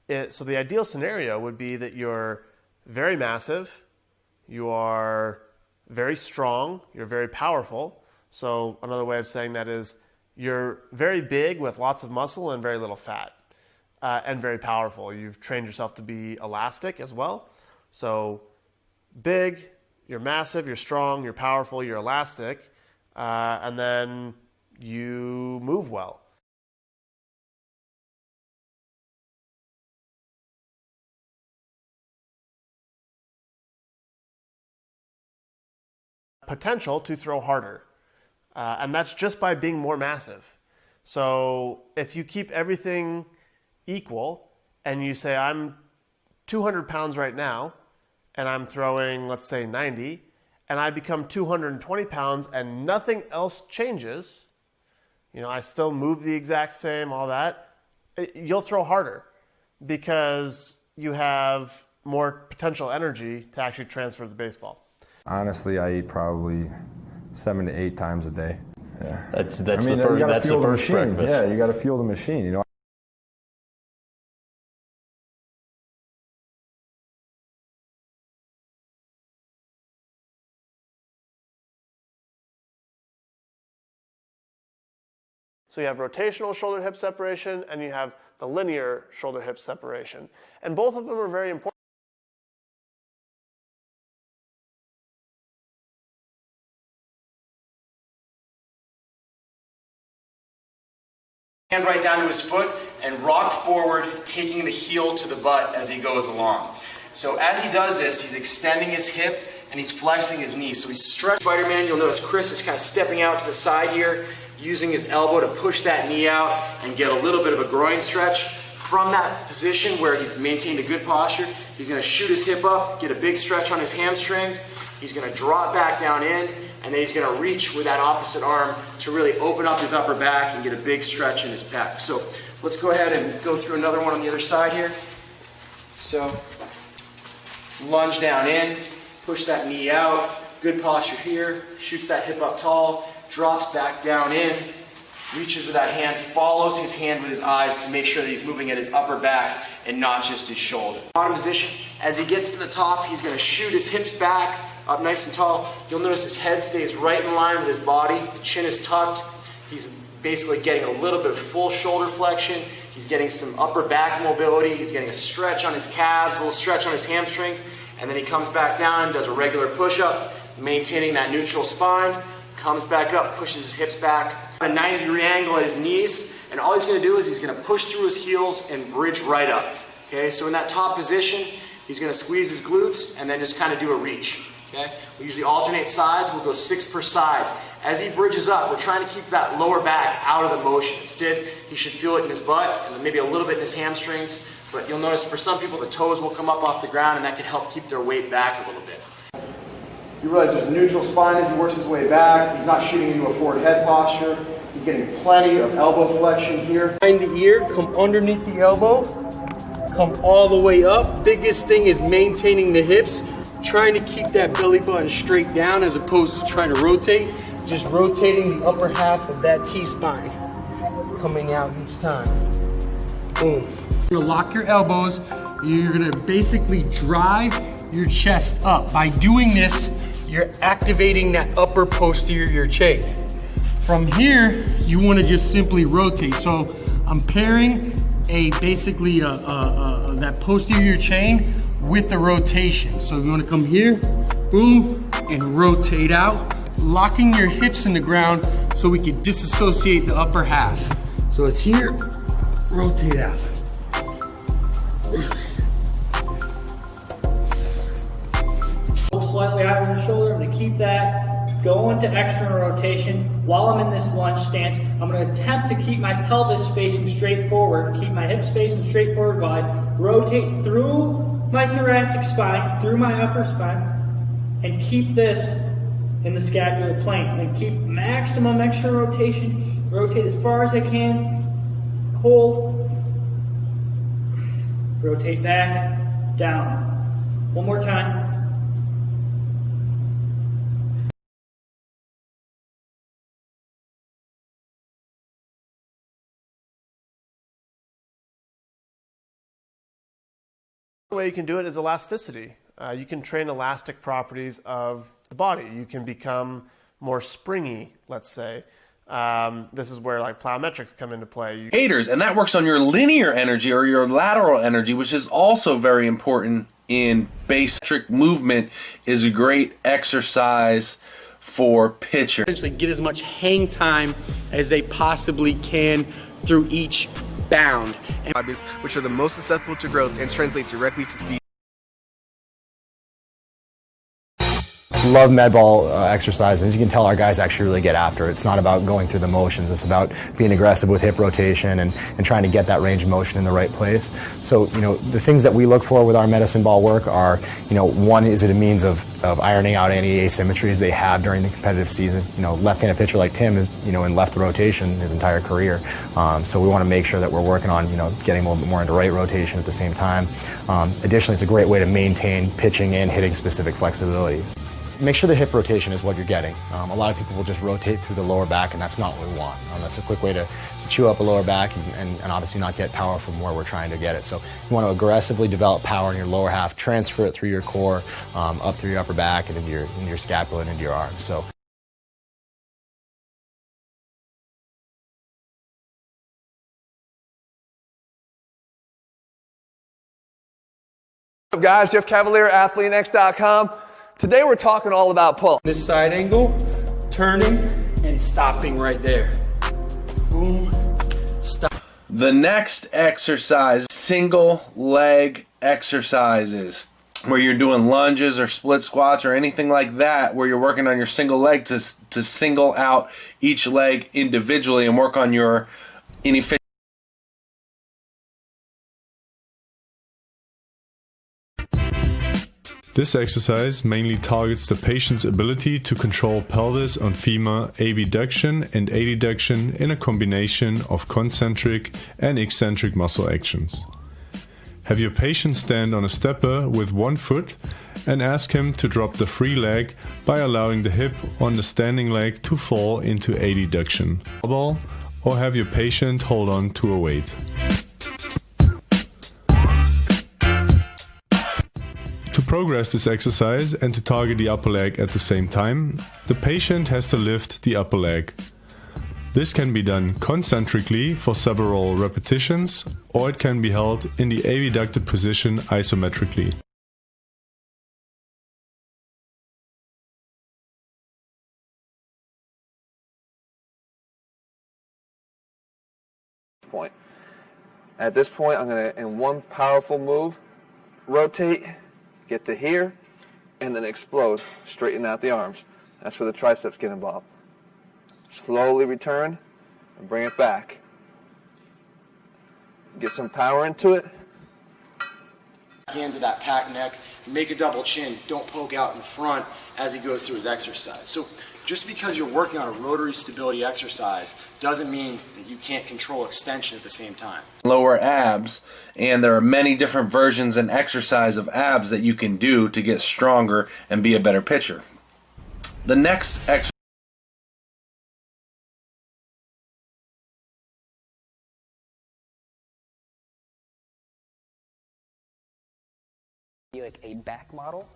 So the ideal scenario would be that you're very massive, you are very strong, you're very powerful. So another way of saying that is you're very big with lots of muscle and very little fat, and very powerful. You've trained yourself to be elastic as well. So big, you're massive, you're strong, you're powerful, you're elastic, and then you move well. Potential to throw harder. And that's just by being more massive. So if you keep everything equal and you say, I'm 200 pounds right now and I'm throwing, let's say, 90, and I become 220 pounds and nothing else changes, I still move the exact same, all that, you'll throw harder because you have more potential energy to actually transfer the baseball. Honestly, I eat probably 7 to 8 times a day. Yeah. That's the first breakfast. Yeah, you got to fuel the machine. So you have rotational shoulder-hip separation and you have the linear shoulder-hip separation. And both of them are very important. Hand right down to his foot and rock forward, taking the heel to the butt as he goes along. So as he does this, he's extending his hip and he's flexing his knee. So he's stretching. Spider-Man, you'll notice Chris is kind of stepping out to the side here, using his elbow to push that knee out and get a little bit of a groin stretch. From that position where he's maintained a good posture, he's going to shoot his hip up, get a big stretch on his hamstrings. He's going to drop back down in, and then he's going to reach with that opposite arm to really open up his upper back and get a big stretch in his pec. So let's go ahead and go through another one on the other side here. So lunge down in, push that knee out, good posture here, shoots that hip up tall, drops back down in, reaches with that hand, follows his hand with his eyes to make sure that he's moving at his upper back and not just his shoulder. Bottom position, as he gets to the top, he's going to shoot his hips back, up nice and tall. You'll notice his head stays right in line with his body. The chin is tucked. He's basically getting a little bit of full shoulder flexion. He's getting some upper back mobility. He's getting a stretch on his calves, a little stretch on his hamstrings. And then he comes back down, does a regular push-up, maintaining that neutral spine. Comes back up, pushes his hips back. A 90-degree angle at his knees. And all he's going to do is he's going to push through his heels and bridge right up. Okay, so in that top position, he's going to squeeze his glutes and then just kind of do a reach. Okay? We usually alternate sides. We'll go 6 per side. As he bridges up, we're trying to keep that lower back out of the motion. Instead, he should feel it in his butt and maybe a little bit in his hamstrings. But you'll notice for some people, the toes will come up off the ground, and that can help keep their weight back a little bit. You realize there's a neutral spine as he works his way back. He's not shooting into a forward head posture. He's getting plenty of elbow flexion here. Behind the ear, come underneath the elbow, come all the way up. Biggest thing is maintaining the hips. Trying to keep that belly button straight down as opposed to trying to rotate. Just rotating the upper half of that T-spine. Coming out each time. Boom. You're gonna lock your elbows. You're gonna basically drive your chest up. By doing this, you're activating that upper posterior chain. From here, you wanna just simply rotate. So I'm pairing basically that posterior chain with the rotation. So you want to come here, boom, and rotate out, locking your hips in the ground so we can disassociate the upper half. So it's here, rotate out. Slightly out on the shoulder, I'm going to keep that, go into external rotation. While I'm in this lunge stance, I'm going to attempt to keep my pelvis facing straight forward, keep my hips facing straight forward wide, rotate through my thoracic spine, through my upper spine, and keep this in the scapular plane. And keep maximum external rotation, rotate as far as I can, hold, rotate back, down. One more time. The way you can do it is elasticity. You can train elastic properties of the body. You can become more springy, let's say. This is where like plyometrics come into play. Haters, and that works on your linear energy or your lateral energy, which is also very important in basic movement. Is a great exercise for pitchers. Essentially get as much hang time as they possibly can through each bound. Which are the most susceptible to growth and translate directly to speed. Love med ball exercise, and as you can tell, our guys actually really get after it. It's not about going through the motions. It's about being aggressive with hip rotation and trying to get that range of motion in the right place. So, the things that we look for with our medicine ball work are, one, is it a means of ironing out any asymmetries they have during the competitive season. Left-handed pitcher like Tim is, in left rotation his entire career. So we want to make sure that we're working on, getting a little bit more into right rotation at the same time. Additionally, it's a great way to maintain pitching and hitting specific flexibility. Make sure the hip rotation is what you're getting. A lot of people will just rotate through the lower back, and that's not what we want. That's a quick way to chew up a lower back and obviously not get power from where we're trying to get it. So you want to aggressively develop power in your lower half, transfer it through your core, up through your upper back, and into your scapula and into your arms. So. What's up, guys? Jeff Cavaliere, AthleanX.com. Today we're talking all about pull. This side angle, turning and stopping right there. Boom, stop. The next exercise, single leg exercises, where you're doing lunges or split squats or anything like that, where you're working on your single leg to single out each leg individually and work on your inefficiency. This exercise mainly targets the patient's ability to control pelvis on femur abduction and adduction in a combination of concentric and eccentric muscle actions. Have your patient stand on a stepper with one foot and ask him to drop the free leg by allowing the hip on the standing leg to fall into adduction. Or have your patient hold on to a weight. To progress this exercise and to target the upper leg at the same time, the patient has to lift the upper leg. This can be done concentrically for several repetitions, or it can be held in the abducted position isometrically. At this point, I'm going to, in one powerful move, rotate, get to here, and then explode, straighten out the arms. That's where the triceps get involved. Slowly return and bring it back. Get some power into it. Into that packed neck, make a double chin, don't poke out in front as he goes through his exercise. So just because you're working on a rotary stability exercise doesn't mean that you can't control extension at the same time. Lower abs, and there are many different versions and exercise of abs that you can do to get stronger and be a better pitcher. The next exercise like a back model.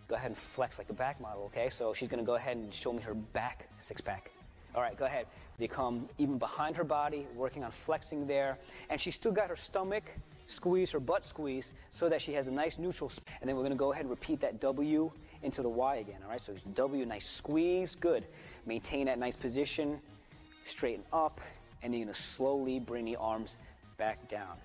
Go ahead and flex like a back model, okay? So she's gonna go ahead and show me her back six-pack. All right, go ahead. They come even behind her body, working on flexing there, and she's still got her stomach squeeze, her butt squeeze, so that she has a nice neutral. And then we're gonna go ahead and repeat that W into the Y again, all right? So it's W, nice squeeze, good. Maintain that nice position, straighten up, and then you're gonna slowly bring the arms back down.